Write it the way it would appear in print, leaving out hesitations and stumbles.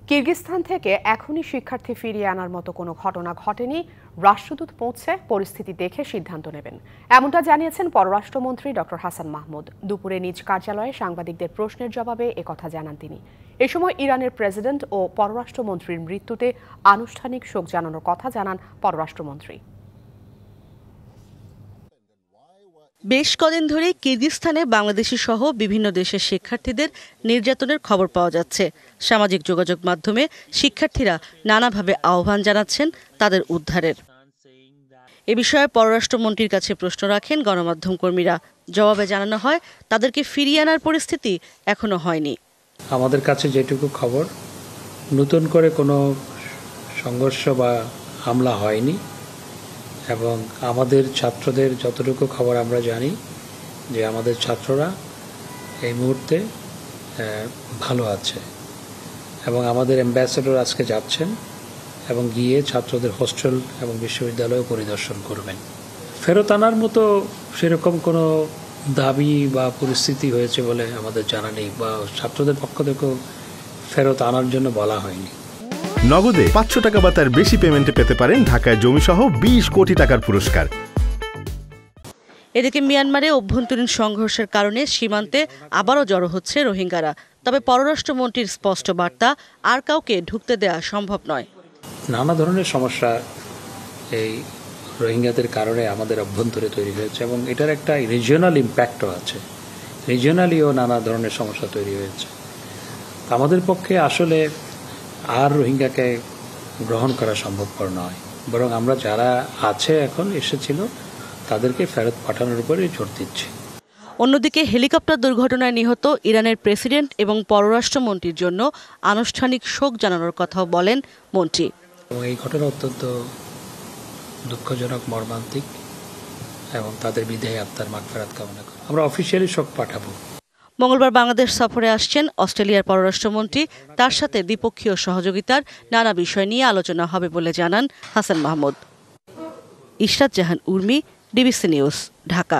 কিরগিজস্তান থেকে এখনই শিক্ষার্থী ফিরিয়ে আনার মতো কোনো ঘটনা ঘটেনি। রাষ্ট্রদূত পৌঁছে পরিস্থিতি দেখে সিদ্ধান্ত নেবেন, এমনটা জানিয়েছেন পররাষ্ট্রমন্ত্রী ডক্টর হাসান মাহমুদ। দুপুরে নিজ কার্যালয়ে সাংবাদিকদের প্রশ্নের জবাবে একথা জানান তিনি। এ সময় ইরানের প্রেসিডেন্ট ও পররাষ্ট্রমন্ত্রীর মৃত্যুতে আনুষ্ঠানিক শোক জানানোর কথা জানান পররাষ্ট্রমন্ত্রী। বেশ কদিন ধরেই কিরগিজস্তানে বাংলাদেশি সহ বিভিন্ন দেশের শিক্ষার্থীদের নির্যাতনের খবর পাওয়া যাচ্ছে। সামাজিক যোগাযোগ মাধ্যমে শিক্ষার্থীরা নানাভাবে আহ্বান জানাচ্ছেন তাদের উদ্ধারের। এ বিষয়ে পররাষ্ট্রমন্ত্রীর কাছে প্রশ্ন রাখেন গণমাধ্যম কর্মীরা। জবাবে জানানো হয়, তাদেরকে ফিরিয়ে আনার পরিস্থিতি এখনো হয়নি। আমাদের কাছে যেটুকু খবর, নতুন করে কোনো সংঘর্ষ বা হামলা হয়নি, এবং আমাদের ছাত্রদের যতটুকু খবর আমরা জানি যে আমাদের ছাত্ররা এই মুহূর্তে ভালো আছে, এবং আমাদের অ্যাম্বাসেডর আজকে যাচ্ছেন এবং গিয়ে ছাত্রদের হোস্টেল এবং বিশ্ববিদ্যালয় পরিদর্শন করবেন। ফেরত আনার মতো সেরকম কোনো দাবি বা পরিস্থিতি হয়েছে বলে আমাদের জানা নেই, বা ছাত্রদের পক্ষ থেকেও ফেরত আনার জন্য বলা হয়নি। নগদে 500 টাকা বা তার বেশি পেমেন্টে পেতে পারেন ঢাকায় জমিসহ 20 কোটি টাকার পুরস্কার। এদিকে মিয়ানমারে অভ্যন্তরীণ সংঘর্ষের কারণে সীমান্তে আবারও জড়ো হচ্ছে রোহিঙ্গারা। তবে পররাষ্ট্রমন্ত্রীর স্পষ্ট বার্তা, আর কাউকে ঢুকতে দেওয়া সম্ভব নয়। নানা ধরনের সমস্যা এই রোহিঙ্গাদের কারণে আমাদের অভ্যন্তরে তৈরি হয়েছে, এবং এটার একটা রিজিওনাল ইম্প্যাক্টও আছে। রিজিওনালিও নানা ধরনের সমস্যা তৈরি হয়েছে। আমাদের পক্ষে আসলে আর রোহিঙ্গাকে গ্রহণ করা সম্ভবপর নয়, বরং আমরা যারা আছে এখন এসেছিল তাদেরকে ফেরত পাঠানোর উপরে জোর দিচ্ছি। অন্যদিকে হেলিকপ্টার দুর্ঘটনায় নিহত ইরানের প্রেসিডেন্ট এবং পররাষ্ট্রমন্ত্রীর জন্য আনুষ্ঠানিক শোক জানানোর কথাও বলেন মন্ত্রী। এই ঘটনা অত্যন্ত দুঃখজনক, মর্মান্তিক, এবং তাদের বিদায়ী আত্মার মাগফিরাত কামনা করি। আমরা অফিসিয়ালি শোক পাঠাবো। মঙ্গলবার বাংলাদেশ সফরে আসছেন অস্ট্রেলিয়ার পররাষ্ট্রমন্ত্রী। তার সাথে দ্বিপক্ষীয় সহযোগিতার নানা বিষয় নিয়ে আলোচনা হবে বলে জানান হাসান মাহমুদ। ইশরাত জাহান উর্মি, ডিবিসি নিউজ, ঢাকা।